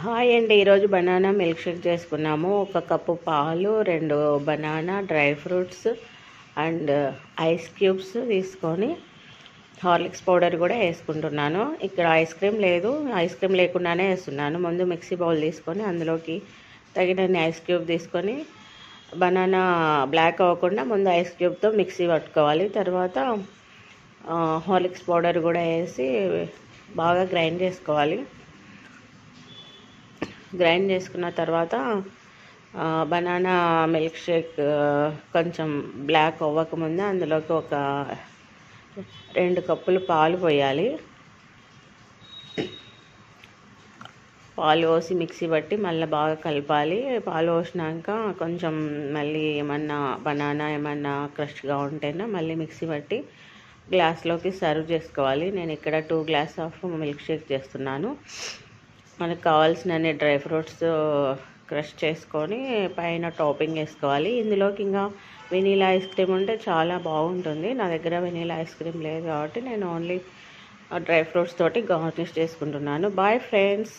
Hi అండి. ఈరోజు banana milk shake చేసుకున్నాము. ఒక కప్పు పాలు, 2 banana, dry fruits and ice cubes తీసుకొని హార్లిక్స్ పౌడర్ కూడా వేసుకుంటున్నాను. ఇక్కడ ఐస్ క్రీమ్ లేదు, ఐస్ క్రీమ్ లేకుండానే వేస్తున్నాను. ముందు మిక్సీ బౌల్ తీసుకొని అందులోకి తగినన్ని ఐస్ క్యూబ్ తీసుకొని బనానా బ్లాక్ అవ్వకుండా ముందు ఐస్ క్యూబ్తో మిక్సీ పట్టుకోవాలి. తర్వాత హార్లిక్స్ పౌడర్ కూడా వేసి బాగా గ్రైండ్ చేసుకోవాలి. గ్రైండ్ చేసుకున్న తర్వాత బనానా మిల్క్ షేక్ కొంచెం బ్లాక్ అవ్వకముందే అందులోకి ఒక 2 కప్పులు పాలు పోయాలి. పాలు పోసి మిక్సీ పట్టి మళ్ళీ బాగా కలపాలి. పాలు పోసినాక కొంచెం మళ్ళీ ఏమన్నా బనానా ఏమన్నా క్రష్గా ఉంటేనే మళ్ళీ మిక్సీ పట్టి గ్లాస్లోకి సర్వ్ చేసుకోవాలి. నేను ఇక్కడ 2 గ్లాస్ ఆఫ్ మిల్క్ షేక్ చేస్తున్నాను. మనకు కావాల్సిన డ్రై ఫ్రూట్స్ క్రష్ చేసుకొని పైన టాపింగ్ వేసుకోవాలి. ఇందులోకి ఇంకా వెనీలా ఐస్ క్రీమ్ ఉంటే చాలా బాగుంటుంది. నా దగ్గర వెనీలా ఐస్ క్రీమ్ లేదు కాబట్టి నేను ఓన్లీ డ్రై ఫ్రూట్స్ తోటి గార్నిష్ చేసుకుంటున్నాను. Bye friends.